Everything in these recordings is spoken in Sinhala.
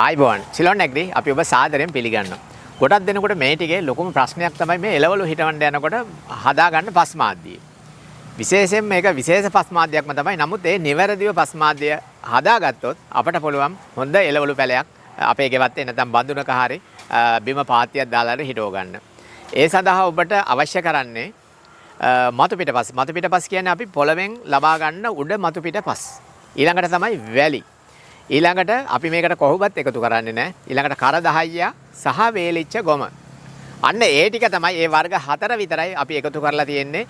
ආයිබෝන් සිලොන් නැග්‍රී අපි ඔබ සාදරයෙන් පිළිගන්නවා. ගොඩක් දෙනකොට මේ ටිකේ ලොකුම ප්‍රශ්නයක් තමයි මේ එළවලු හිටවන්න යනකොට හදාගන්න පස් මාධ්‍යය. විශේෂයෙන් මේක විශේෂ පස් මාධ්‍යයක්ම තමයි. නමුත් ඒ නිවැරදිව පස් මාධ්‍ය හදාගත්තොත් අපට පුළුවන් හොඳ එළවලු පැලයක් අපේ ගෙවත්තේ නැත්නම් බඳුනක හරි බිම පාත්තියක් දාලා හිටව ගන්න. ඒ සඳහා ඔබට අවශ්‍ය කරන්නේ මතු පිටපස්. මතු පිටපස් කියන්නේ අපි පොළවෙන් ලබා ගන්න උඩ මතු පිටපස්. ඊළඟට තමයි වැලි. ඊළඟට අපි මේකට කොහොමවත් එකතු කරන්නේ නැහැ. ඊළඟට කර 10 සහ වේලිච්ච ගොම. අන්න ඒ ටික තමයි ඒ වර්ග 4 විතරයි අපි එකතු කරලා තියෙන්නේ.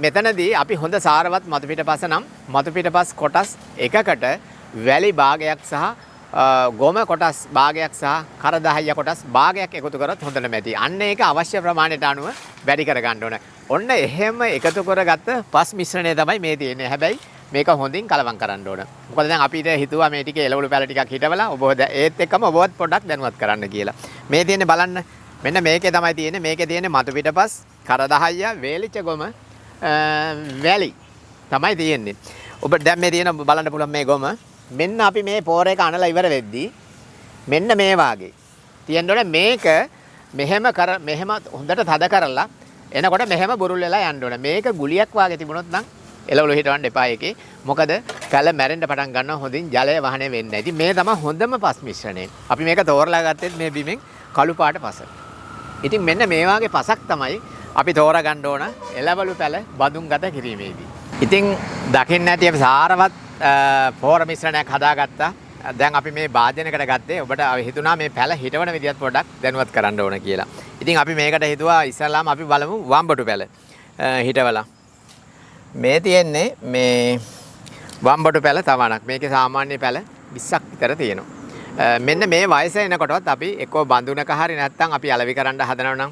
මෙතනදී අපි හොඳ සාරවත් මතු පිටපස නම් මතු පිටපස් කොටස් එකකට වැලි භාගයක් සහ ගොම කොටස් භාගයක් සහ කර 10 කොටස් භාගයක් එකතු කරොත් හොඳටම ඇති. අන්න ඒක අවශ්‍ය ප්‍රමාණයට අනුව වැඩි කර ගන්න ඕන. ඔන්න එහෙම එකතු කරගත්ත පස් මිශ්‍රණය තමයි මේ තියෙන්නේ. හැබැයි මේක හොඳින් කලවම් කරන්න ඕන. මොකද දැන් අපිට හිතුවා මේ ටිකේ එළවලු පැල ටිකක් හිටවලා ඔබ ඒත් එක්කම ඔබවත් පොඩ්ඩක් දැනුවත් කරන්න කියලා. මේ තියෙන්නේ බලන්න. මෙන්න මේකේ තමයි තියෙන්නේ. මේකේ තියෙන්නේ මතු පිටපස් කර 10 වේලිච්ච ගොම වැලි තමයි තියෙන්නේ. ඔබ දැන් මේ තියෙන බලන්න පුළුවන් මේ ගොම. මෙන්න අපි මේ පෝර එක අනලා ඉවර වෙද්දී මෙන්න මේ වාගේ තියෙන්න ඕනේ. මේක මෙහෙම හොඳට තද කරලා එනකොට මෙහෙම බුරුල් වෙලා යන්න ඕනේ. මේක ගුලියක් වාගේ තිබුණොත් නම් එළවලු හිටවන්න එපා එකේ. මොකද පැල මැරෙන්න පටන් ගන්නවා හොඳින් ජලය වහනය වෙන්නේ නැහැ. ඉතින් මේ තමයි හොඳම පස් මිශ්‍රණය. අපි මේක තෝරලා ගත්තෙත් මේ බිමෙන් කළු පාට පස. ඉතින් මෙන්න මේ වගේ පසක් තමයි අපි තෝරා ගන්න ඕන එළවලු පැල බඳුන්ගත කිරීමේදී. ඉතින් දකින්න ඇති අපි සාරවත් පෝර මිශ්‍රණයක් හදාගත්තා. දැන් අපි මේ භාජනයකට ගත්තේ ඔබට හිතුණා මේ පැල හිටවන විදිහත් පොඩ්ඩක් දැනුවත් කරන්න ඕන කියලා. ඉතින් අපි මේකට හිතුවා ඉස්සල්ලාම අපි බලමු වම්බටු පැල හිටවලා. මේ තියෙන්නේ මේ වම්බටු පැල තවණක්. මේකේ සාමාන්‍ය පැල 20ක් විතර තියෙනවා. මෙන්න මේ වයස එනකොටවත් අපි එක්කෝ බඳුනක හරි නැත්නම් අපි අලෙවි කරන්න හදනවා නම්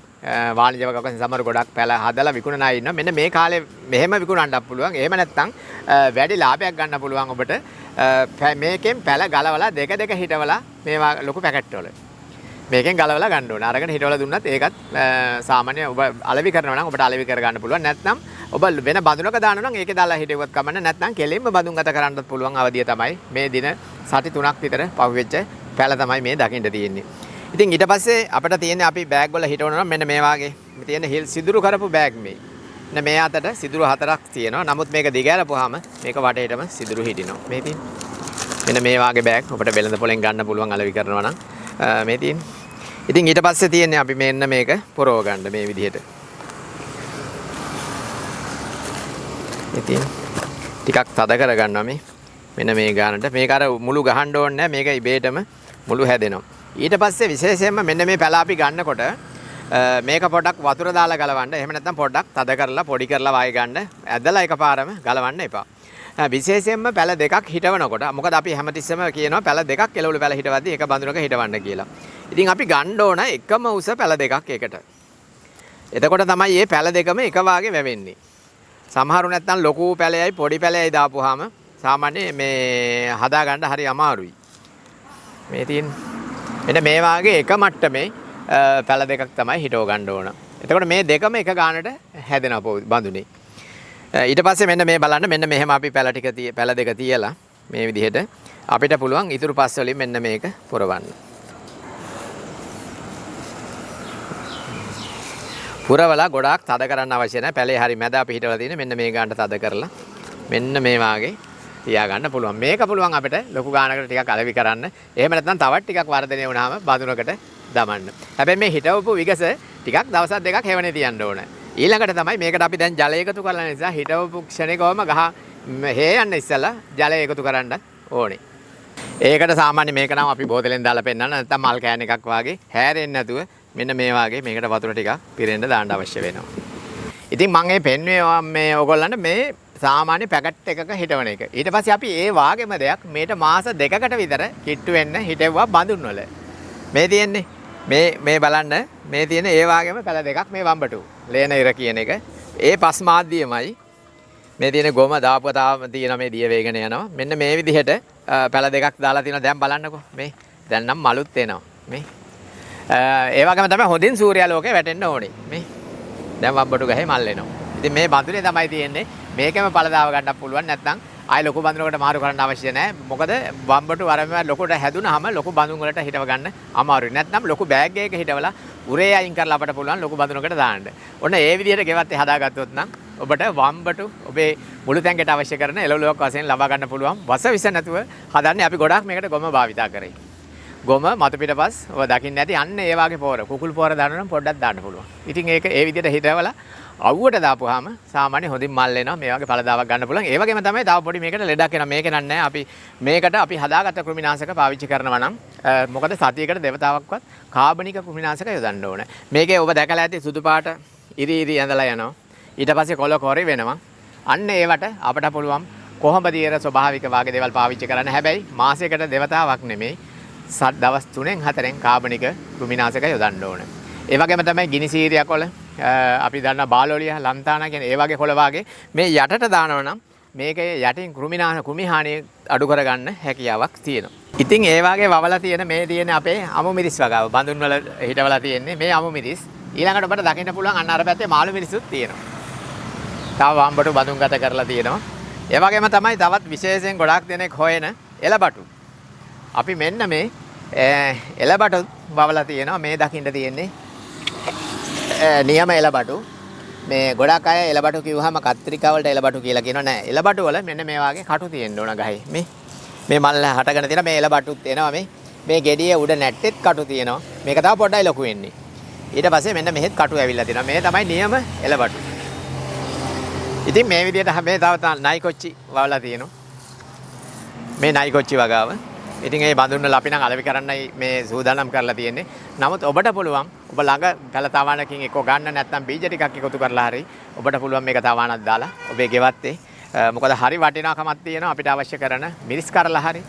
වාණිජ වගකම් සමහර ගොඩක් පැල හදලා විකුණන අය ඉන්නවා. මෙන්න මේ කාලේ මෙහෙම විකුණන්නත් පුළුවන්. එහෙම නැත්නම් වැඩි ලාභයක් ගන්න පුළුවන් ඔබට. මේකෙන් පැල ගලවලා දෙක හිටවලා මේවා ලොකු පැකට් වල. මේකෙන් ගලවලා ගන්න ඕන. අරගෙන හිටවලා දුන්නත් ඒකත් සාමාන්‍ය ඔබ අලෙවි කරනවා නම් ඔබට අලෙවි කර ගන්න පුළුවන්. නැත්නම් ඔබ වෙන බඳුනක දානවා නම් ඒකේ දාලා හිටෙවත් කමන්න. නැත්නම් කෙලින්ම බඳුන්ගත කරන්නත් පුළුවන් අවධිය තමයි මේ දින සති 3ක් විතර පහුවෙච්ච පැල තමයි මේ දකින්න තියෙන්නේ. ඉතින් ඊට පස්සේ අපිට තියෙන්නේ අපි බෑග් වල හිටවනවා නම් මෙන්න මේ වාගේ. මේ තියෙන හිල් සිදුරු කරපු බෑග් මේ. මෙන්න මේ අතට සිදුරු 4ක් තියෙනවා. නමුත් මේක දිගහැරපුවාම මේක වටේටම සිදුරු හිටිනවා. මේ තියෙන්නේ. මෙන්න මේ වාගේ බෑග් ඔබට වෙළඳ පොලෙන් ගන්න පුළුවන් අලෙවි කරනවා නම් මේ තියෙන්නේ. ඉතින් ඊට පස්සේ තියෙන්නේ අපි මෙන්න මේක පොරව ගන්න මේ විදිහට. ඉතින් ටිකක් තද කර ගන්නවා මේ. මෙන්න මේ ගානට. මේක අර මුළු ගහන්න ඕනේ නැහැ. මේක ඉබේටම මුළු හැදෙනවා. ඊට පස්සේ විශේෂයෙන්ම මෙන්න මේ පැල අපි ගන්නකොට මේක පොඩ්ඩක් වතුර දාලා ගලවන්න. එහෙම නැත්නම් පොඩ්ඩක් තද කරලා පොඩි කරලා වායි ගන්න. ඇදලා එකපාරම ගලවන්න එපා. විශේෂයෙන්ම පැල දෙකක් හිටවනකොට මොකද අපි හැමතිස්සෙම කියනවා පැල දෙකක් එළවලු පැල හිටවද්දී එක බඳුනක හිටවන්න කියලා. ඉතින් අපි ගන්න ඕන එකම උස පැල දෙකක් එකට. එතකොට තමයි මේ පැල දෙකම එක වාගේ වැවෙන්නේ. සමහරු නැත්තම් ලොකු පැලයයි පොඩි පැලයයි දාපුවාම සාමාන්‍ය මේ හදා ගන්න හරි අමාරුයි. මේ තියෙන මෙන්න මේ වාගේ එක මට්ටමේ පැල දෙකක් තමයි හිටව ගන්න ඕන. එතකොට මේ දෙකම එක ගානට හැදෙනවා බඳුනේ. ඊට පස්සේ මෙන්න මේ බලන්න මෙන්න මෙහෙම අපි පැල දෙක තියලා මේ විදිහට අපිට පුළුවන් ඉතුරු පස් වලින් මෙන්න මේක පුරවන්න. පුරවලා ගොඩාක් තද කරන්න අවශ්‍ය නැහැ. පැලේ හරි මැද අපි හිටවලා තියෙන මෙන්න මේ ගානට තද කරලා මෙන්න මේ වාගේ තියා ගන්න පුළුවන්. මේක පුළුවන් අපිට ලොකු ගානකට ටිකක් අලෙවි කරන්න. එහෙම නැත්නම් තවත් ටිකක් වර්ධනය වුණාම බඳුනකට දමන්න. හැබැයි මේ හිටවපු විගස ටිකක් දවසක් දෙකක් හැවනේ තියන්න ඕන. ඊළඟට තමයි මේකට අපි දැන් ජලය එකතු කරලා නිසා හිටවපු ක්ෂණිකවම හේ යන්න ඉස්සලා ජලය එකතු කරන්න ඕනේ. ඒකට සාමාන්‍ය මේක නම් අපි බෝතලෙන් දාලා පෙන්නන්න නැත්නම් මල් කෑන් එකක් වාගේ හැරෙන්නේ නැතුව මෙන්න මේ වාගේ මේකට වතුර ටිකක් පිරෙන්න දාන්න අවශ්‍ය වෙනවා. ඉතින් මම මේ පෙන්වුවේ මේ ඔයගොල්ලන්ට මේ සාමාන්‍ය පැකට් එකක හිටවන එක. ඊට පස්සේ අපි ඒ වාගේම දෙයක් මේට මාස 2කට විතර කිට්ටු වෙන්න හිටෙව්වා බඳුන් වල. මේ තියෙන්නේ මේ බලන්න මේ තියෙන ඒ වාගේම පැල දෙකක් මේ වම්බටු. ලේන ඉර කියන එක. ඒ පස් මාධ්‍යයමයි. මේ තියෙන ගොම දාපුවාම තියෙන මේ දිය වේගන යනවා. මෙන්න මේ විදිහට පැල දෙකක් දාලා තියෙනවා. දැන් බලන්නකෝ මේ. දැන් නම් මලුත් එනවා. මේ ඒ වගේම තමයි හොඳින් සූර්යාලෝකේ වැටෙන්න ඕනේ. මේ දැන් වම්බටු ගහේ මල් එනවා. ඉතින් මේ බඳුනේ තමයි තියෙන්නේ. මේකෙම පළදාව ගන්නත් පුළුවන්. නැත්නම් ආයි ලොකු බඳුනකට මාරු කරන්න අවශ්‍ය නැහැ. මොකද වම්බටු වරම ලොකුට හැදුනහම ලොකු බඳුන් වලට හිටව ගන්න අමාරුයි. නැත්නම් ලොකු බෑග් එකක හිටවලා උරේ අයින් කරලා අපට පුළුවන් ලොකු බඳුනකට දාන්න. ඔන්න ඒ විදිහට ගෙවත් හදාගත්තොත් නම් ඔබට වම්බටු ඔබේ මුළු තැන්කට අවශ්‍ය කරන එළවලුවක් වශයෙන් ලබා ගන්න පුළුවන්. වස විස නැතුව හදන්නේ අපි ගොඩාක් මේකට ගොම භාවිතා කරේ. ගොම මතු පිටපස් ඔබ දකින්න ඇති අන්න ඒ වගේ පොර කුකුල් පොර දාන්න නම් පොඩ්ඩක් දාන්න පුළුවන්. ඉතින් ඒක ඒ විදිහට හිටවලා අවුවට දාපුවාම සාමාන්‍ය හොඳින් මල් එනවා. මේ වගේ පළදාවක් ගන්න පුළුවන්. ඒ වගේම තමයි තව පොඩි මේකට ලෙඩක් එනවා. මේක නෑ අපි මේකට අපි හදාගත්ත කෘමිනාශක පාවිච්චි කරනවා නම් මොකද සතියකට දෙවතාවක්වත් කාබනික කෘමිනාශක යොදන්න ඕනේ. මේකේ ඔබ දැකලා ඇති සුදු පාට ඉරි ඉරි ඇඳලා යනවා. ඊට පස්සේ කොළ කොරි වෙනවා. අන්න ඒවට අපට පුළුවන් කොහොමද ඊර ස්වභාවික වාගේ දේවල් පාවිච්චි කරන්න. හැබැයි මාසයකට දෙවතාවක් නෙමෙයි දවස් 3න් 4න් කාබනික කෘමිනාශක යොදන්න ඕනේ. ඒ වගේම තමයි ගිනි සීරියා කොළ අපි දන්න බාලොලිය ලන්තානා කියන ඒ වගේ කොළ වාගේ මේ යටට දානවා නම් මේකේ යටින් කෘමි හානිය අඩු කරගන්න හැකියාවක් තියෙනවා. ඉතින් ඒ වගේ වවලා තියෙන මේ තියෙන අපේ අමු මිරිස් වගාව බඳුන් වල හිටවලා තියෙන්නේ මේ අමු මිරිස්. ඊළඟට ඔබට දකින්න පුළුවන් අන්න අර පැත්තේ මාළු මිරිසුත් තියෙනවා. තව වම්බටු බඳුන් ගත කරලා තියෙනවා. ඒ වගේම තමයි තවත් විශේෂයෙන් ගොඩාක් දෙනෙක් හොයන එළබටු. අපි මෙන්න මේ එළබටු වවලා තියෙනවා. මේ දකින්න තියෙන්නේ නියම එළබටු. මේ ගොඩක් අය එළබටු කිව්වහම කත්රිකා වලට එළබටු කියලා කියනවා. නෑ එළබටු වල මෙන්න මේ වගේ කටු තියෙන්න ඕන ගහේ. මේ මල්ල හටගෙන තියෙන මේ එළබටුත් එනවා මේ ගෙඩියේ උඩ නැට්ටෙත් කටු තියෙනවා. මේක තව පොඩ්ඩයි ලොකු වෙන්නේ. ඊට පස්සේ මෙන්න මෙහෙත් කටු ඇවිල්ලා තියෙනවා. මේ තමයි නියම එළබටු. ඉතින් මේ විදිහට මේ තව නයි කොච්චි වවලා තියෙනවා. මේ නයි කොච්චි වගාව. ඉතින් ඒ බඳුන් වල අපි නම් අලෙවි කරන්නයි මේ සූදානම් කරලා තියෙන්නේ. නමුත් ඔබට පුළුවන් ඔබ ළඟ කළ තවාණකින් එක ගන්න නැත්නම් බීජ ටිකක් එකතු කරලා හරි ඔබට පුළුවන් මේක තවාණක් දාලා ඔබේ ගෙවත්තේ මොකද හරි වටිනාකමක් තියෙනවා අපිට අවශ්‍ය කරන මිරිස් කරලා හරි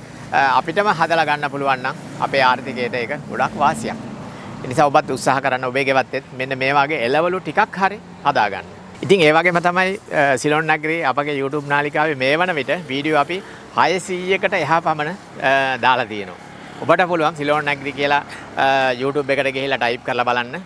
අපිටම හදලා ගන්න පුළුවන් නම් අපේ ආර්ථිකයට ඒක ගොඩක් වාසියක්. ඒ නිසා ඔබත් උත්සාහ කරන්න ඔබේ ගෙවත්තෙත් මෙන්න මේ වගේ එළවලු ටිකක් හරි හදා ගන්න. ඉතින් ඒ වගේම තමයි සිලොන් නගරේ අපගේ YouTube නාලිකාවේ මේ වන විට වීඩියෝ අපි 600කට එහා පමණ දාලා තියෙනවා. ඔබට පුළුවන් සිලොන් නගරි කියලා YouTube එකට ගිහිල්ලා ටයිප් කරලා බලන්න.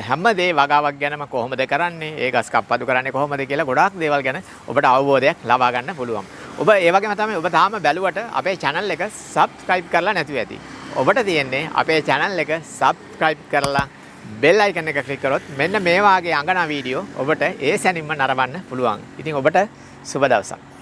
හැම දේ වගාවක් ගැනම කොහොමද කරන්නේ, ඒ ගස් කප්පදු කරන්නේ කොහොමද කියලා ගොඩාක් දේවල් ගැන ඔබට අවබෝධයක් ලබා ගන්න පුළුවන්. ඔබ ඒ වගේම තමයි ඔබ තාම බැලුවට අපේ channel එක subscribe කරලා නැතුව ඇති. ඔබට තියෙන්නේ අපේ channel එක subscribe කරලා bell icon එක click කරොත් මෙන්න මේ වාගේ අඟනා වීඩියෝ ඔබට ඒ සැනින්ම නරඹන්න පුළුවන්. ඉතින් ඔබට සුබ දවසක්.